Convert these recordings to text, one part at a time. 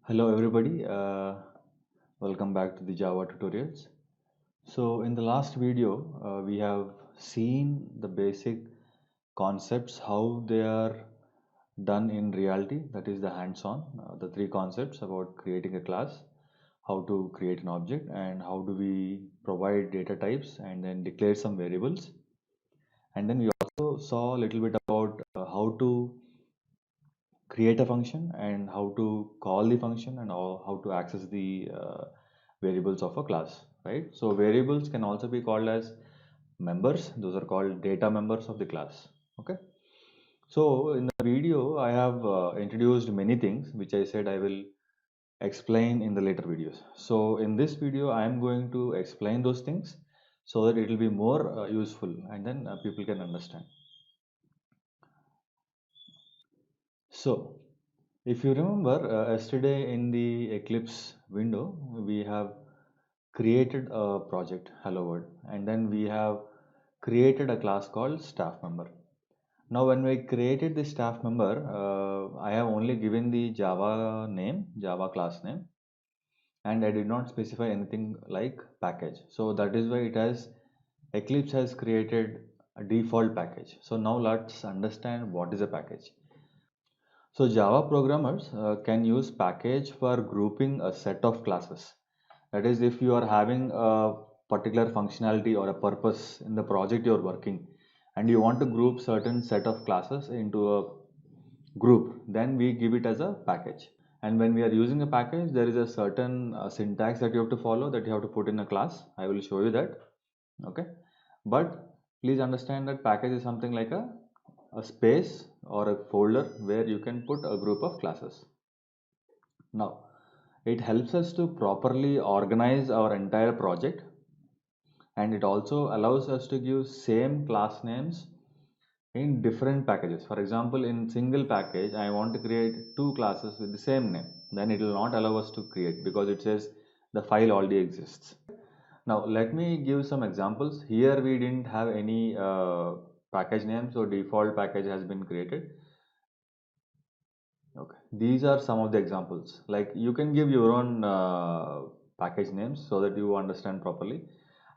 Hello everybody, welcome back to the Java tutorials. So in the last video, we have seen the basic concepts, how they are done in reality, that is the hands-on, the three concepts about creating a class, how to create an object, and how do we provide data types and then declare some variables. And then we also saw a little bit about how to create a function and how to call the function and how to access the variables of a class, right? So variables can also be called as members. Those are called data members of the class. Okay, so in the video I have introduced many things which I said I will explain in the later videos. So in this video I am going to explain those things so that it will be more useful, and then people can understand. So if you remember, yesterday in the Eclipse window, we have created a project, Hello World, and then we have created a class called staff member. Now, when we created the staff member, I have only given the Java name, Java class name, and I did not specify anything like package. So that is why it has Eclipse has created a default package. So now let's understand what is a package. So Java programmers can use package for grouping a set of classes. That is, if you are having a particular functionality or a purpose in the project you are working, and you want to group certain set of classes into a group, then we give it as a package. And when we are using a package, there is a certain syntax that you have to follow, that you have to put in a class. I will show you that. Okay, but please understand that package is something like a space or a folder where you can put a group of classes. Now, it helps us to properly organize our entire project, and it also allows us to give same class names in different packages. For example, in single package, I want to create two classes with the same name. Then it will not allow us to create because it says the file already exists. Now, let me give some examples. Here we didn't have any package name, so default package has been created. Okay, these are some of the examples. Like you can give your own package names so that you understand properly.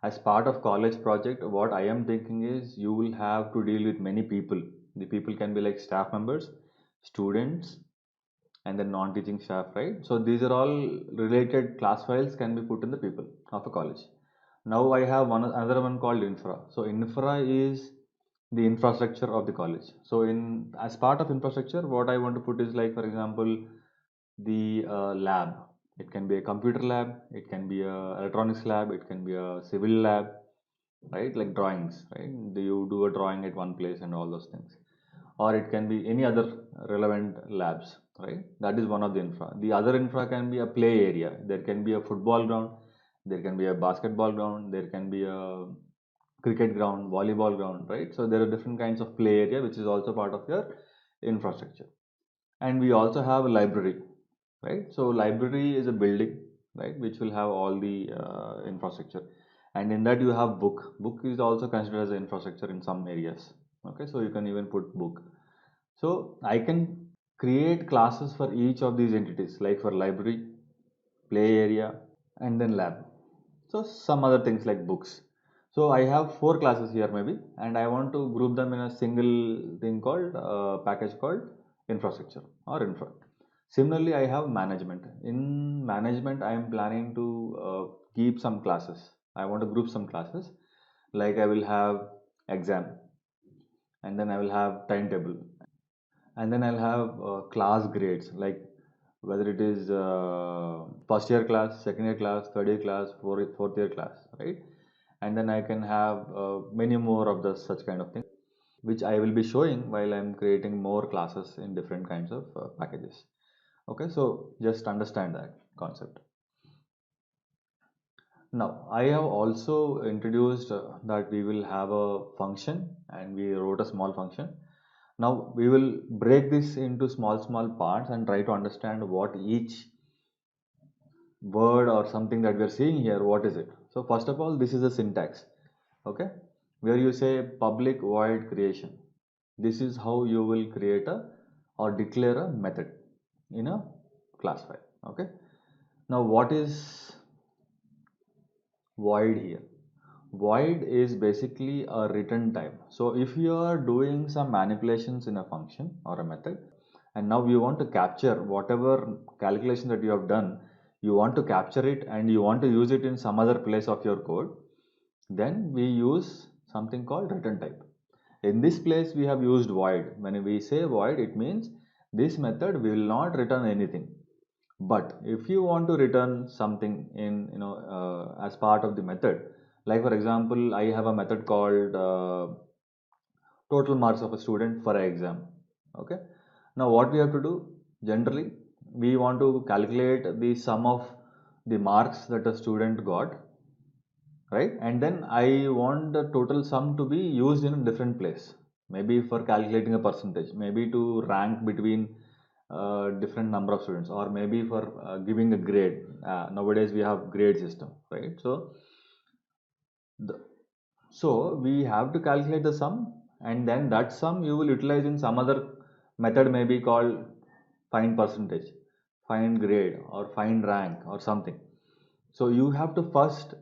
As part of college project, what I am thinking is you will have to deal with many people. The people can be like staff members, students, and then non-teaching staff, right? So these are all related class files can be put in the people of a college. Now I have one another one called infra. So infra is the infrastructure of the college. So in as part of infrastructure, what I want to put is like, for example, the lab. It can be a computer lab, it can be a electronics lab, it can be a civil lab, right? Like drawings, right? Do you do a drawing at one place and all those things, or it can be any other relevant labs, right? That is one of the infra. The other infra can be a play area. There can be a football ground, there can be a basketball ground, there can be a cricket ground, volleyball ground, right? So there are different kinds of play area which is also part of your infrastructure. And we also have a library, right? So library is a building, right, which will have all the infrastructure. And in that you have book is also considered as an infrastructure in some areas. Okay, so you can even put book. So I can create classes for each of these entities, like for library, play area, and then lab. So some other things like books. So I have four classes here maybe, and I want to group them in a single thing called package called infrastructure or infra. Similarly, I have management. In management, I am planning to keep some classes. I want to group some classes, like I will have exam, and then I will have timetable, and then I'll have class grades, like whether it is first year class, second year class, third year class, fourth year class, right? And then I can have many more of the such kind of things, which I will be showing while I'm creating more classes in different kinds of packages. Okay, so just understand that concept. Now, I have also introduced that we will have a function, and we wrote a small function. Now we will break this into small parts and try to understand what each word or something that we are seeing here, what is it. So first of all, this is a syntax, okay, where you say public void creation. This is how you will create a or declare a method in a class file. Okay. Now what is void here? Void is basically a return type. So if you are doing some manipulations in a function or a method, and now you want to capture whatever calculation that you have done, you want to capture it and you want to use it in some other place of your code, then we use something called return type. In this place we have used void. When we say void, it means this method will not return anything. But if you want to return something in, as part of the method, like for example, I have a method called total marks of a student for an exam. Okay. Now what we have to do, generally we want to calculate the sum of the marks that a student got, right? And then I want the total sum to be used in a different place, maybe for calculating a percentage, maybe to rank between different number of students, or maybe for giving a grade. Nowadays we have grade system, right? The, so we have to calculate the sum, and then that sum you will utilize in some other method, maybe called find percentage, find grade, or find rank, or something. So you have to first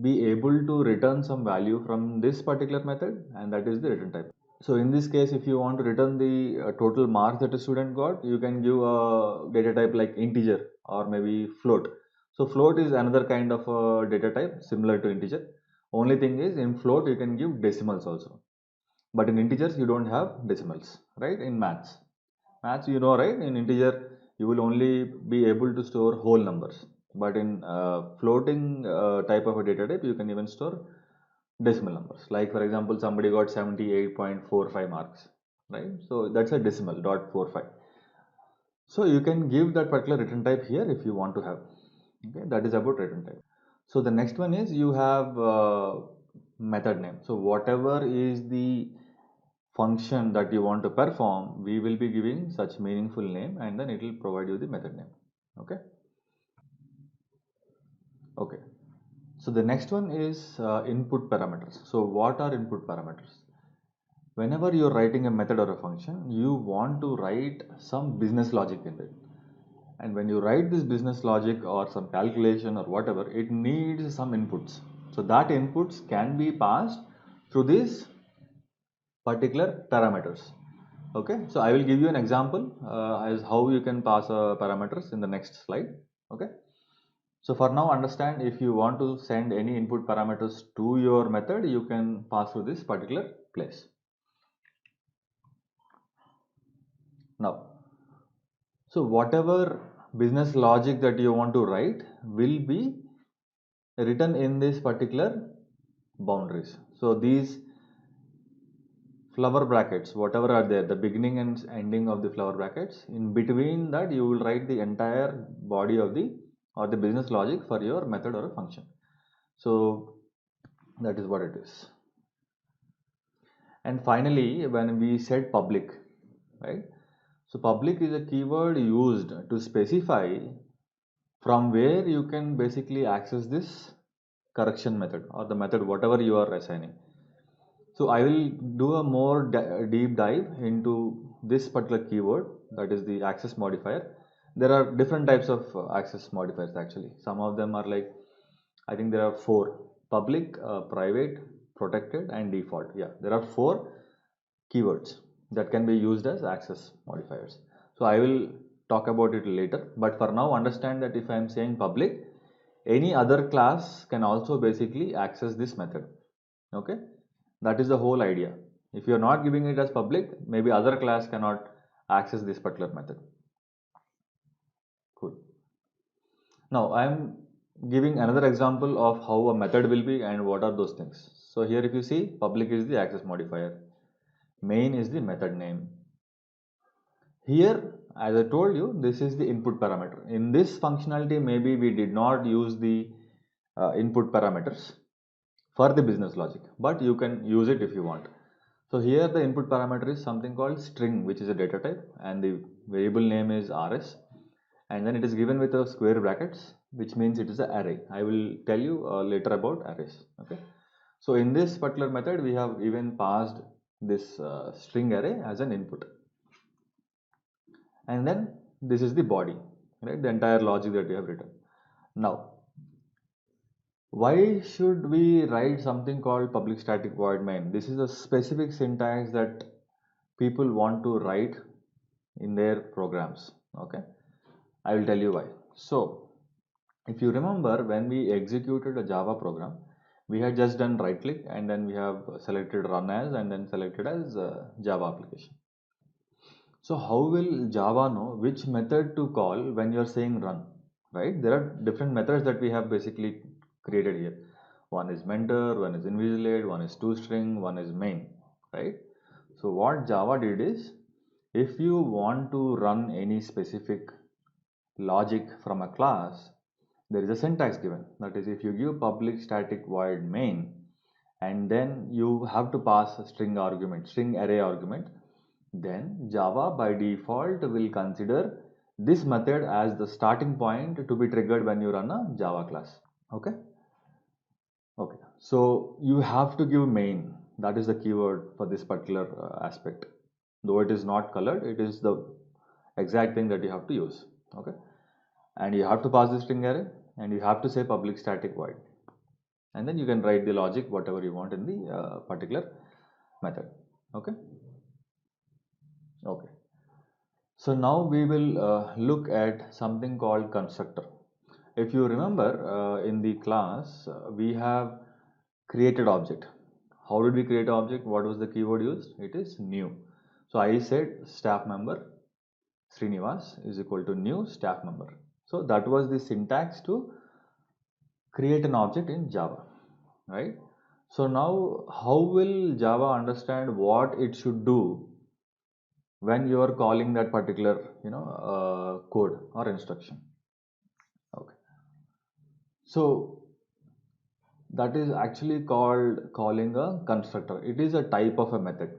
be able to return some value from this particular method, and that is the return type. So in this case, if you want to return the total marks that a student got, you can give a data type like integer or maybe float. So float is another kind of data type similar to integer. Only thing is, in float you can give decimals also, but in integers you don't have decimals, right? In maths, you know, right? In integer you will only be able to store whole numbers, but in floating type of a data type you can even store decimal numbers. Like for example, somebody got 78.45 marks, right? So that's a decimal dot 45. So you can give that particular return type here if you want to have. Okay, that is about return type. So the next one is you have method name. So whatever is the function that you want to perform, we will be giving such meaningful name, and then it will provide you the method name. Okay. Okay. So the next one is input parameters. So what are input parameters? Whenever you're writing a method or a function, you want to write some business logic in it. And when you write this business logic or some calculation or whatever, it needs some inputs. So that inputs can be passed through these particular parameters. Okay, so I will give you an example as how you can pass parameters in the next slide. Okay, so for now, understand, if you want to send any input parameters to your method, you can pass through this particular place. Now, so whatever business logic that you want to write will be written in this particular boundaries. So these flower brackets, whatever are there, the beginning and ending of the flower brackets, in between that you will write the entire body of the or the business logic for your method or a function. So that is what it is. And finally, when we said public, right? So public is a keyword used to specify from where you can basically access this correction method or the method whatever you are assigning. So I will do a more deep dive into this particular keyword, that is the access modifier. There are different types of access modifiers actually. Some of them are like, I think there are four: public, private, protected, and default. Yeah, there are four keywords that can be used as access modifiers. So I will talk about it later, but for now understand that if I am saying public, any other class can also basically access this method. Okay, that is the whole idea. If you are not giving it as public, maybe other class cannot access this particular method. Cool. Now I am giving another example of how a method will be and what are those things. So here if you see, public is the access modifier, main is the method name. Here, as I told you, this is the input parameter. In this functionality, maybe we did not use the input parameters for the business logic, but you can use it if you want. So here the input parameter is something called string, which is a data type, and the variable name is rs, and then it is given with a square brackets, which means it is an array. I will tell you later about arrays. Okay, so in this particular method we have even passed this string array as an input, and then this is the body, right? The entire logic that you have written. Now, why should we write something called public static void main? This is a specific syntax that people want to write in their programs. Okay, I will tell you why. So, if you remember, when we executed a Java program, we had just done right click and then we have selected run as and then selected as Java application. So how will Java know which method to call when you're saying run, right? There are different methods that we have basically created here. One is mentor, one is invigilate, one is toString, one is main, right? So what Java did is, if you want to run any specific logic from a class, there is a syntax given. That is, if you give public static void main, and then you have to pass a string argument, string array argument, then Java by default will consider this method as the starting point to be triggered when you run a Java class. Okay. Okay. So you have to give main. That is the keyword for this particular aspect. Though it is not colored, it is the exact thing that you have to use. Okay. And you have to pass the string array and you have to say public static void. And then you can write the logic whatever you want in the particular method. Okay. Okay. So now we will look at something called constructor. If you remember in the class, we have created object. How did we create object? What was the keyword used? It is new. So I said staff member Srinivas is equal to new staff member. So that was the syntax to create an object in Java, right? So now how will Java understand what it should do when you are calling that particular code or instruction? Okay, so that is actually called calling a constructor. It is a type of a method.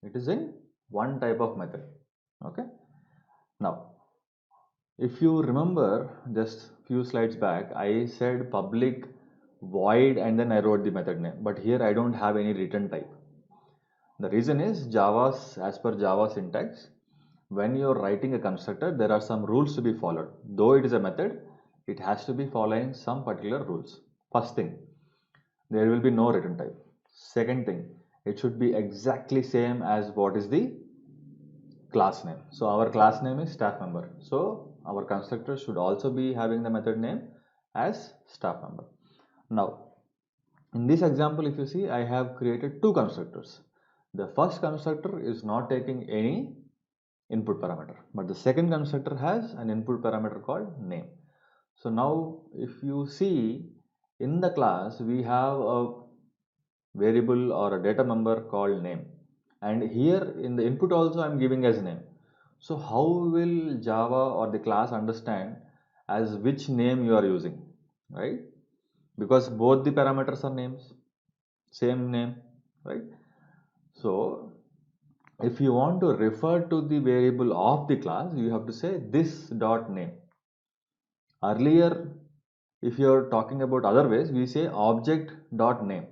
It is in one type of method. Okay, now if you remember just few slides back, I said public void and then I wrote the method name, but here I don't have any return type. The reason is Java's, as per Java syntax, when you're writing a constructor, there are some rules to be followed. Though it is a method, it has to be following some particular rules. First thing, there will be no return type. Second thing, it should be exactly same as what is the class name. So our class name is staff member. So our constructor should also be having the method name as staff member. Now, in this example, if you see, I have created two constructors. The first constructor is not taking any input parameter, but the second constructor has an input parameter called name. So now if you see in the class, we have a variable or a data member called name, and here in the input also I am giving as name. So how will Java or the class understand as which name you are using, right? Because both the parameters are names, same name, right? So if you want to refer to the variable of the class, you have to say this dot name. Earlier, if you are talking about other ways, we say object dot name,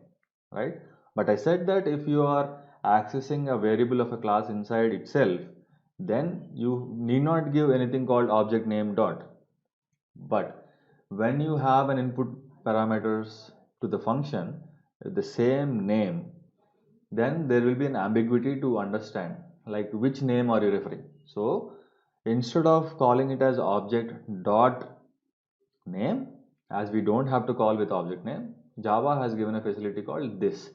right? But I said that if you are accessing a variable of a class inside itself, then you need not give anything called object name dot. But when you have an input parameters to the function, the same name, then there will be an ambiguity to understand like which name are you referring. So instead of calling it as object dot name, as we don't have to call with object name, Java has given a facility called this.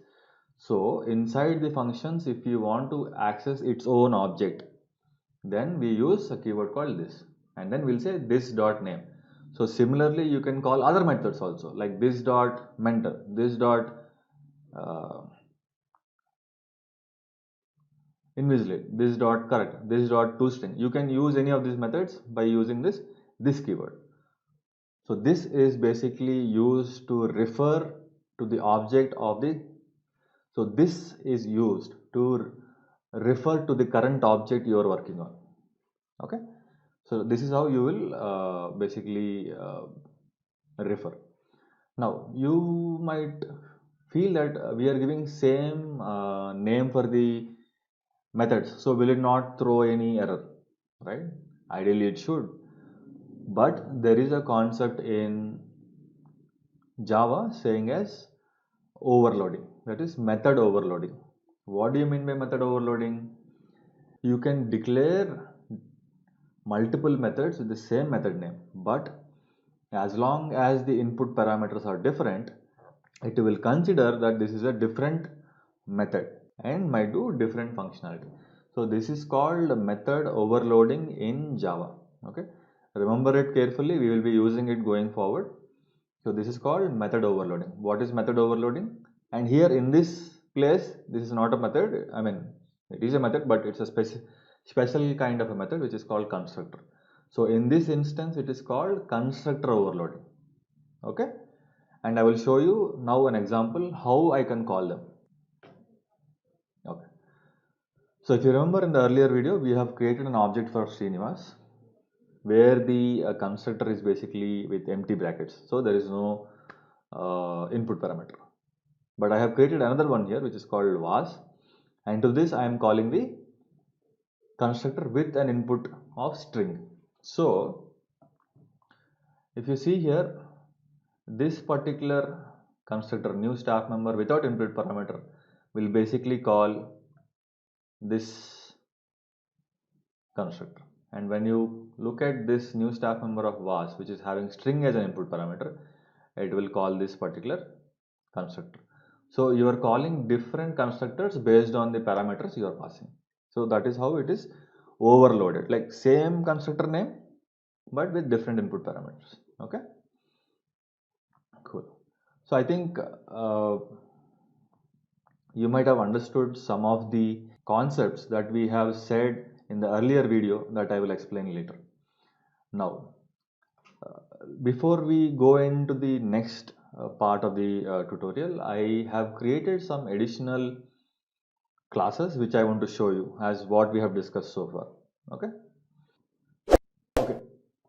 So inside the functions, if you want to access its own object, then we use a keyword called this, and then we'll say this dot name. So similarly, you can call other methods also, like this dot mentor, this dot uh, invigilate, this dot correct, this dot toString. You can use any of these methods by using this keyword. So this is basically used to refer to the object of the. So this is used to refer to the current object you are working on. Okay. So this is how you will basically refer. Now you might feel that we are giving same name for the methods. So will it not throw any error, right? Ideally it should. But there is a concept in Java saying as overloading, that is method overloading. What do you mean by method overloading? You can declare multiple methods with the same method name, but as long as the input parameters are different, it will consider that this is a different method and might do different functionality. So this is called method overloading in Java. Okay, remember it carefully, we will be using it going forward. So this is called method overloading. What is method overloading? And here in this place, this is not a method. I mean, it is a method, but it's a special kind of a method which is called constructor. So in this instance, it is called constructor overloading. Okay, and I will show you now an example how I can call them. Okay, so if you remember in the earlier video, we have created an object for Srinivas where the constructor is basically with empty brackets, so there is no input parameter. But I have created another one here which is called was, and to this I am calling the constructor with an input of string. So if you see here, this particular constructor new staff member without input parameter will basically call this constructor, and when you look at this new staff member of was which is having string as an input parameter, it will call this particular constructor. So you are calling different constructors based on the parameters you are passing. So that is how it is overloaded, like same constructor name but with different input parameters. Okay, cool. So I think you might have understood some of the concepts that we have said in the earlier video that I will explain later. Now, before we go into the next part of the tutorial, I have created some additional classes which I want to show you as what we have discussed so far. Okay. Okay.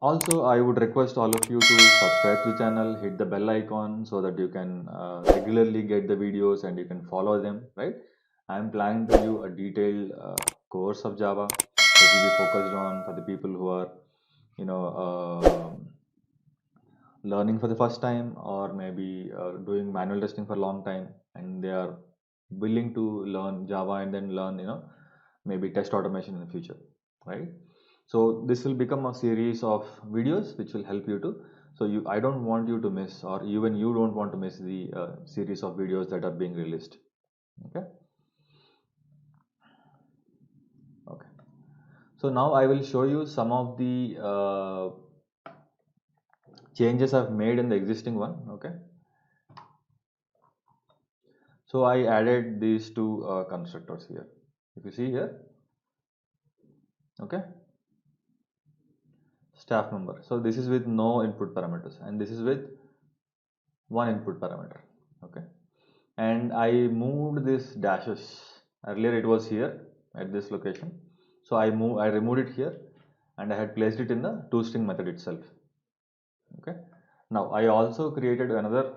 Also, I would request all of you to subscribe to the channel, hit the bell icon so that you can regularly get the videos and you can follow them, right? I am planning to do a detailed course of Java that will be focused on for the people who are, you know, learning for the first time, or maybe doing manual testing for a long time and they are willing to learn Java and then learn, maybe test automation in the future, right? So this will become a series of videos which will help you to, so I don't want you to miss, or even you don't want to miss the series of videos that are being released. Okay. Okay, so now I will show you some of the changes I've made in the existing one. Okay, so I added these two constructors here, if you see here. Okay, staff member, so this is with no input parameters and this is with one input parameter. Okay, and I moved this dashes. Earlier it was here at this location, so I removed it here and I had placed it in the toString method itself. Okay, now I also created another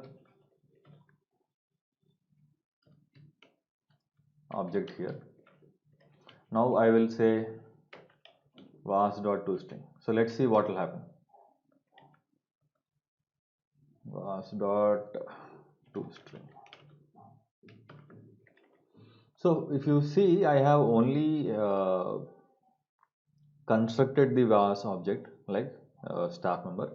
object here. Now I will say was.toString. So let's see what will happen. Was.toString. So if you see, I have only constructed the was object like staff member,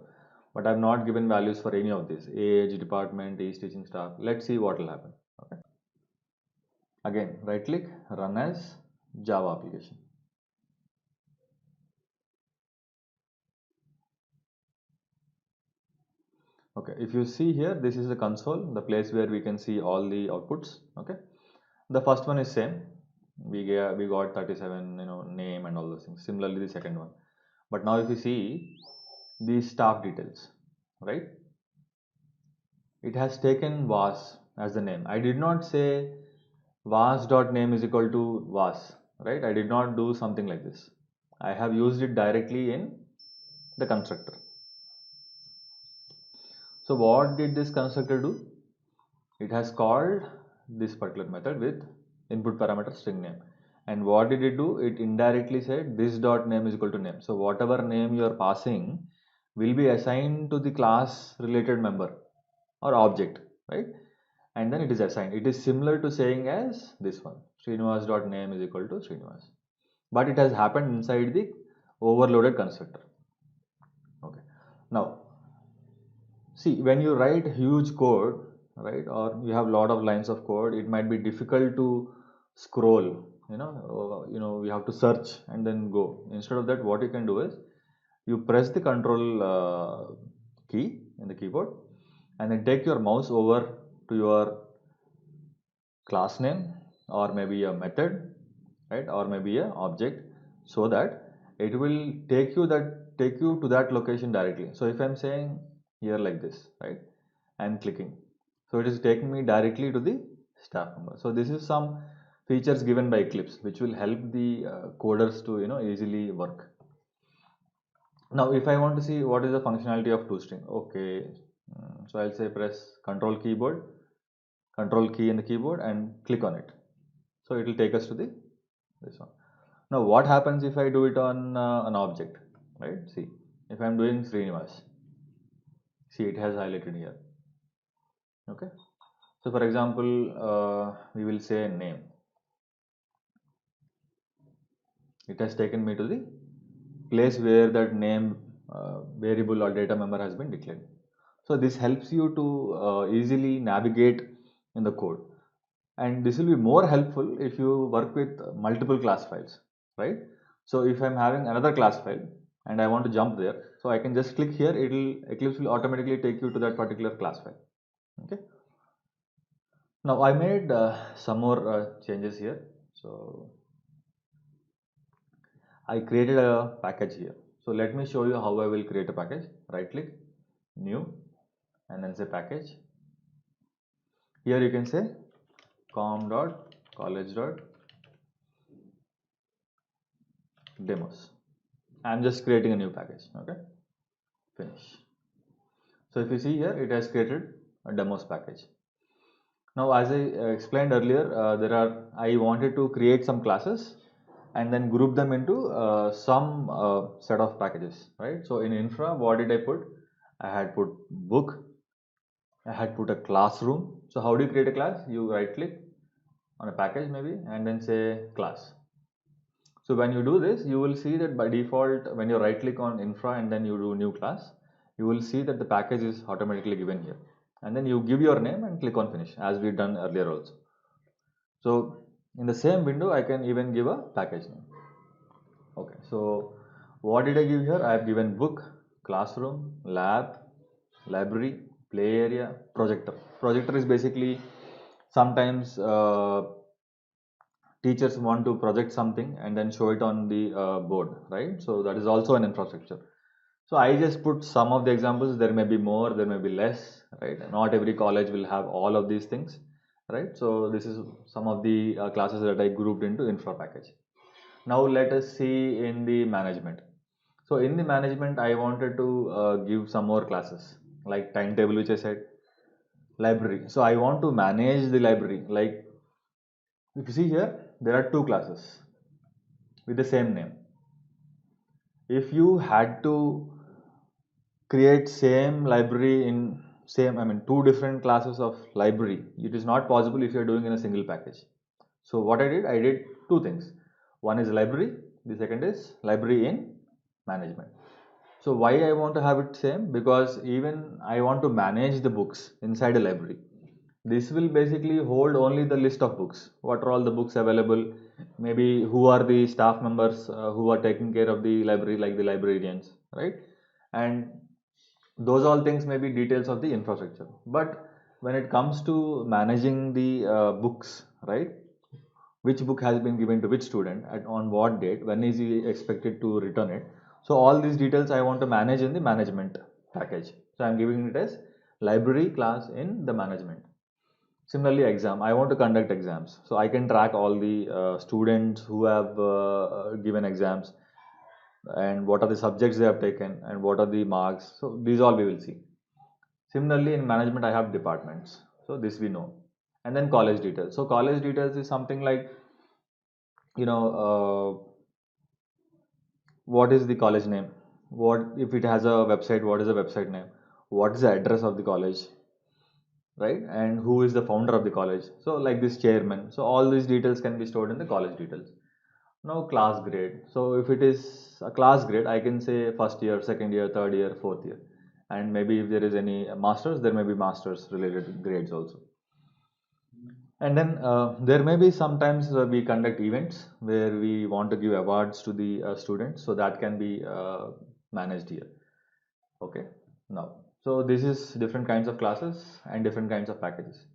but I have not given values for any of this age, department, is teaching staff. Let's see what will happen. Okay, again right click, run as Java application. Okay, if you see here, this is the console, the place where we can see all the outputs. Okay, the first one is same, we got 37, name and all those things. Similarly the second one, but now if you see the staff details, right, it has taken was as the name. I did not say was.name is equal to was, right? I did not do something like this. I have used it directly in the constructor. So what did this constructor do? It has called this particular method with input parameter string name. And what did it do? It indirectly said this dot name is equal to name. So whatever name you are passing, will be assigned to the class related member or object, right? And then it is assigned. It is similar to saying as this one, Srinivas.name is equal to Srinivas. But it has happened inside the overloaded constructor. Okay. Now, see, when you write huge code, right, or you have a lot of lines of code, it might be difficult to scroll. You have to search and then go. Instead of that, what you can do is you press the control key in the keyboard, and then take your mouse over to your class name, or maybe a method, right, or maybe a object, so that it will take you to that location directly. So if I'm saying here like this, right, I'm clicking, so it is taking me directly to the staff member. So this is some features given by Eclipse which will help the coders to easily work. Now if I want to see what is the functionality of toString, okay, so I'll say press control key in the keyboard and click on it. So it will take us to this one. Now what happens if I do it on an object, right? See, if I'm doing Srinivas, see, it has highlighted here. Okay. So for example, we will say name. It has taken me to the place where that name variable or data member has been declared. So this helps you to easily navigate in the code. And this will be more helpful if you work with multiple class files, right? So if I'm having another class file and I want to jump there, so I can just click here. Eclipse will automatically take you to that particular class file. Okay. Now I made some more changes here. So I created a package here. So let me show you how I will create a package. Right click, new, and then say package. Here you can say com.college.demos. I'm just creating a new package. Okay, finish. So if you see here, it has created a demos package. Now, as I explained earlier, I wanted to create some classes and then group them into some set of packages, right? So in infra, what did I put? I had put book, I had put a classroom. So how do you create a class? You right click on a package maybe and then say class. So when you do this, you will see that by default, when you right click on infra and then you do new class, you will see that the package is automatically given here. And then you give your name and click on finish, as we done earlier also. So in the same window, I can even give a package name. Okay, so what did I give here? I have given book, classroom, lab, library, play area, projector. Projector is basically sometimes teachers want to project something and then show it on the board, right? So that is also an infrastructure. So I just put some of the examples. There may be more, there may be less, right? Not every college will have all of these things, right? So this is some of the classes that I grouped into infra package. Now let us see in the management. So in the management, I wanted to give some more classes like timetable, which I said, library. So I want to manage the library. Like if you see here, there are two classes with the same name. If you had to create same library in two different classes of library, it is not possible if you're doing in a single package. So what I did two things. One is library, the second is library in management. So why I want to have it same? Because even I want to manage the books inside a library. This will basically hold only the list of books. What are all the books available? Maybe who are the staff members who are taking care of the library, like the librarians, right? And those all things may be details of the infrastructure. But when it comes to managing the books, right? Which book has been given to which student at on what date, when is he expected to return it? So all these details I want to manage in the management package. So I'm giving it as library class in the management. Similarly, exam, I want to conduct exams, so I can track all the students who have given exams and what are the subjects they have taken and what are the marks. So these all we will see. Similarly, in management, I have departments. So this we know. And then college details. So college details is something like, you know, what is the college name? what if it has a website, what is the website name, what is the address of the college, right, and who is the founder of the college, so like this chairman, so all these details can be stored in the college details. Now class grade, so if it is a class grade, I can say first year, second year, third year, fourth year, and maybe if there is any masters, there may be masters related grades also. And then there may be sometimes we conduct events where we want to give awards to the students, so that can be managed here. Okay, now, so this is different kinds of classes and different kinds of packages.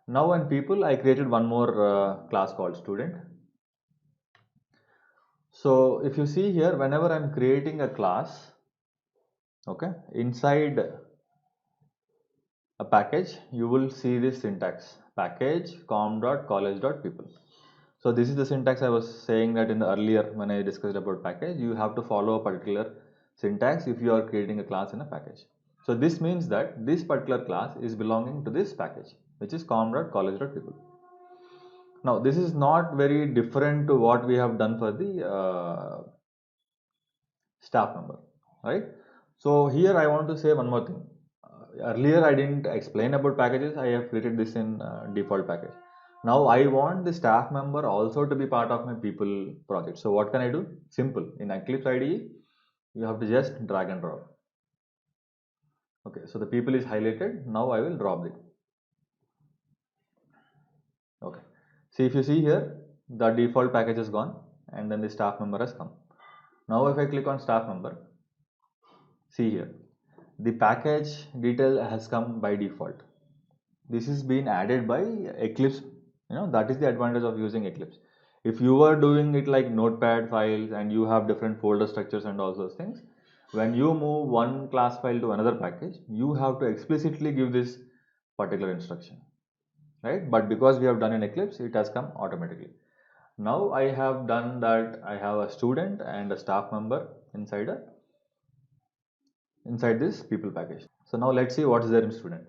Now, in people, I created one more class called student. So if you see here, whenever I'm creating a class, okay, inside a package, you will see this syntax package com.college.people. So this is the syntax I was saying that in the earlier when I discussed about package, you have to follow a particular syntax if you are creating a class in a package. So this means that this particular class is belonging to this package, which is com.college.people. Now this is not very different to what we have done for the staff member, right? So here I want to say one more thing. Earlier I didn't explain about packages. I have created this in default package. Now I want the staff member also to be part of my people project. So what can I do? Simple. In Eclipse IDE, you have to just drag and drop. Okay, so the people is highlighted. Now I will drop it. Okay. See, if you see here, the default package is gone and then the staff member has come. Now if I click on staff member, see here, the package detail has come by default. This is being added by Eclipse. That is the advantage of using Eclipse. If you are doing it like notepad files and you have different folder structures and all those things, when you move one class file to another package, you have to explicitly give this particular instruction, right? But because we have done in Eclipse, it has come automatically. Now I have done that. I have a student and a staff member inside this people package. So now let's see what is there in student.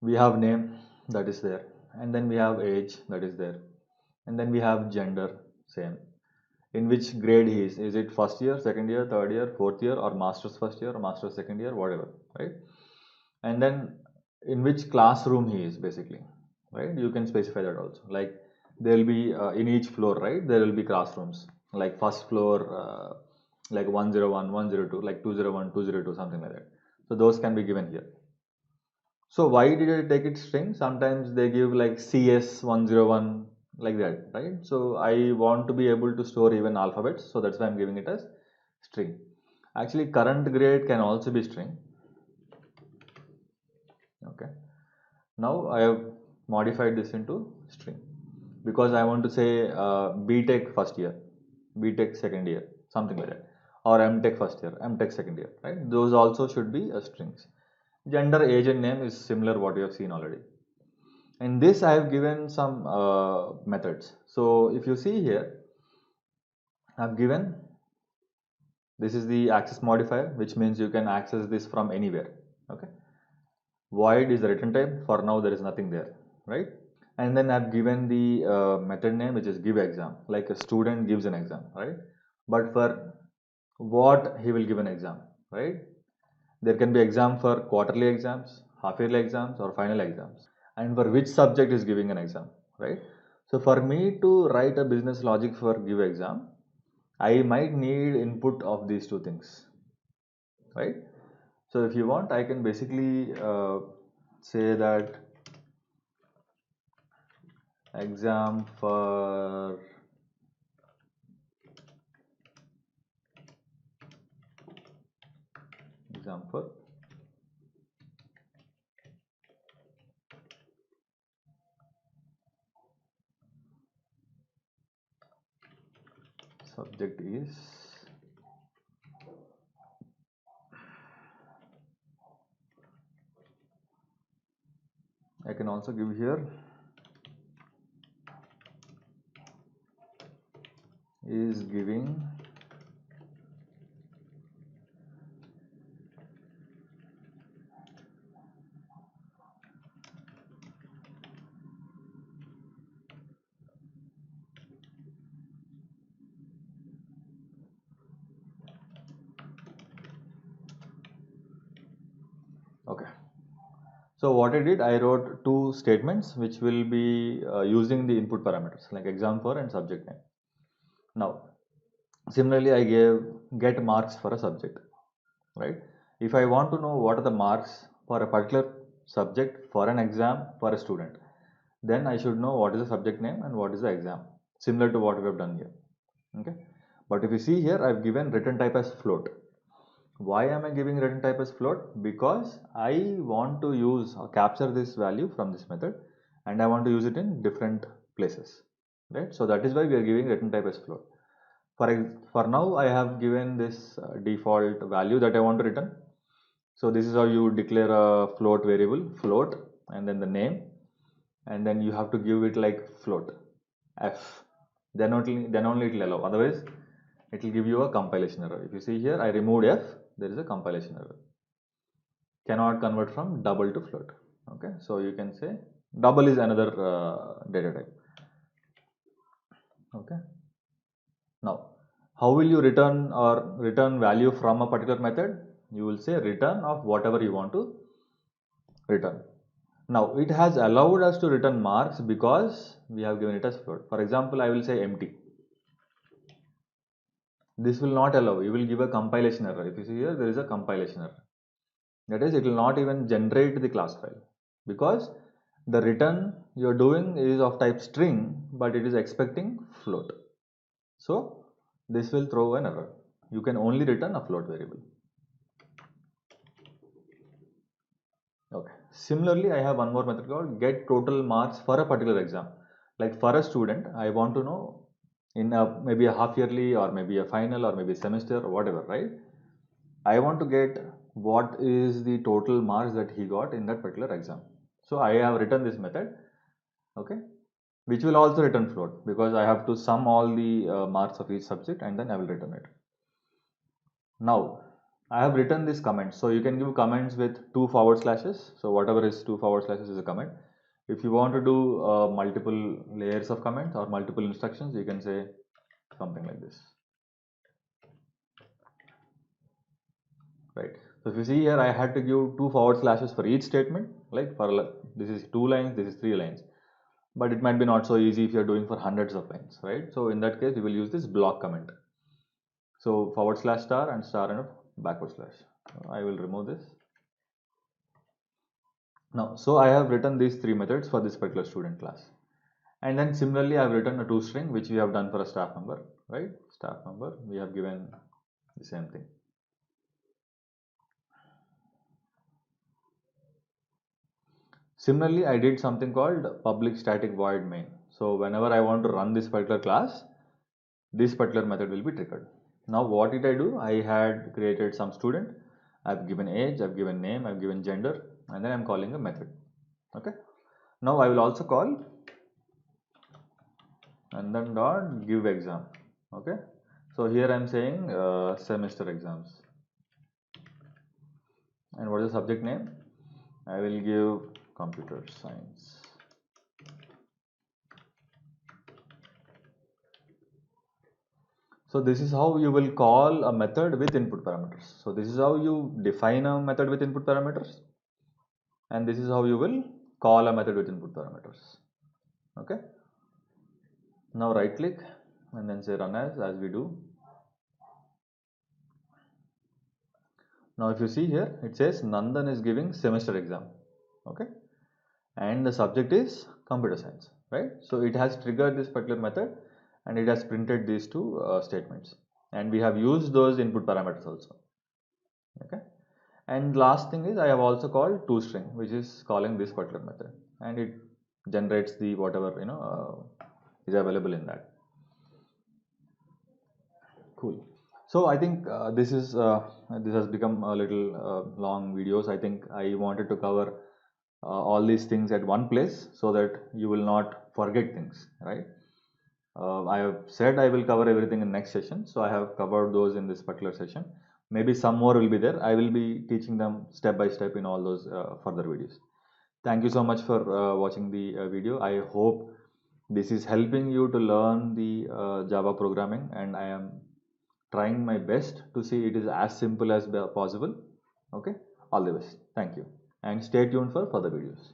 We have name, that is there, and then we have age, that is there, and then we have gender, same, in which grade he is it first year, second year, third year, fourth year, or master's first year or master's second year, whatever, right? And then in which classroom he is, basically, right? You can specify that also, like there will be in each floor, right, there will be classrooms, like first floor, like 101, 102, like 201, 202, something like that. So those can be given here. So why did I take it string? Sometimes they give like CS101 like that, right? So I want to be able to store even alphabets, so that's why I'm giving it as string. Actually, current grade can also be string. Okay. Now I have modified this into string because I want to say BTech first year, BTech second year, something like that, or MTech first year, MTech second year, right? Those also should be strings. Gender, age, and name is similar what we have seen already. In this I have given some methods. So if you see here, I have given, this is the access modifier, which means you can access this from anywhere. Okay. Void is the return type. For now there is nothing there, right? And then I've given the method name, which is give exam, like a student gives an exam, right? But for what he will give an exam, right? There can be exam for quarterly exams, half yearly exams, or final exams, and for which subject is giving an exam, right? So for me to write a business logic for give exam, I might need input of these two things, right? So if you want, I can basically say that exam for example subject is I can also give here is giving So what I did, I wrote two statements which will be using the input parameters like exam for and subject name. Now, similarly, I gave get marks for a subject, right? If I want to know what are the marks for a particular subject for an exam for a student, then I should know what is the subject name and what is the exam, similar to what we have done here. Okay, but if you see here, I've given return type as float. Why am I giving return type as float? Because I want to use or capture this value from this method, and I want to use it in different places, right? So that is why we are giving return type as float. For now, I have given this default value that I want to return. So this is how you declare a float variable, float, and then the name, and then you have to give it like float f. Then only it will allow. Otherwise, it will give you a compilation error. If you see here, I removed f. There is a compilation error. Cannot convert from double to float. Okay, so you can say double is another data type. Okay. Now, how will you return value from a particular method? You will say return of whatever you want to return. Now, it has allowed us to return marks because we have given it as float. For example, I will say empty. This will not allow. You will give a compilation error. If you see here, there is a compilation error. That is, it will not even generate the class file because the return you are doing is of type string, but it is expecting float. So this will throw an error. You can only return a float variable. Okay. Similarly, I have one more method called get total marks for a particular exam. Like for a student, I want to know in maybe a half yearly or maybe a final or maybe a semester or whatever, right? I want to get what is the total marks that he got in that particular exam. So I have written this method, okay, which will also return float because I have to sum all the marks of each subject and then I will return it. Now, I have written this comment. So you can give comments with two forward slashes. So whatever is two forward slashes is a comment. If you want to do multiple layers of comments or multiple instructions, you can say something like this. Right. So if you see here, I had to give two forward slashes for each statement. Like for this is 2 lines, this is 3 lines. But it might be not so easy if you're doing for hundreds of lines, right? So in that case, we will use this block comment. So forward slash star and a backward slash. I will remove this. Now, so I have written these three methods for this particular student class. And then similarly, I have written a toString, which we have done for a staff member, right? Staff member, we have given the same thing. Similarly, I did something called public static void main. So whenever I want to run this particular class, this particular method will be triggered. Now, what did I do? I had created some student. I've given age, I've given name, I've given gender, and then I'm calling a method. Okay. Now I will also call and then dot give exam. Okay. So here I'm saying semester exams. And what is the subject name? I will give computer science. So this is how you will call a method with input parameters. So this is how you define a method with input parameters. And this is how you will call a method with input parameters. Okay. Now right click and then say run as we do. Now if you see here, it says Nandan is giving semester exam. Okay. And the subject is computer science, right? So it has triggered this particular method and it has printed these two statements. And we have used those input parameters also. Okay. And last thing is I have also called toString, which is calling this particular method, and it generates the whatever is available in that. Cool. So I think this has become a little long videos. I think I wanted to cover all these things at one place so that you will not forget things, right? I have said I will cover everything in next session, so I have covered those in this particular session. Maybe some more will be there. I will be teaching them step by step in all those further videos. Thank you so much for watching the video. I hope this is helping you to learn the Java programming, and I am trying my best to see it is as simple as possible. Okay, all the best. Thank you. and stay tuned for further videos.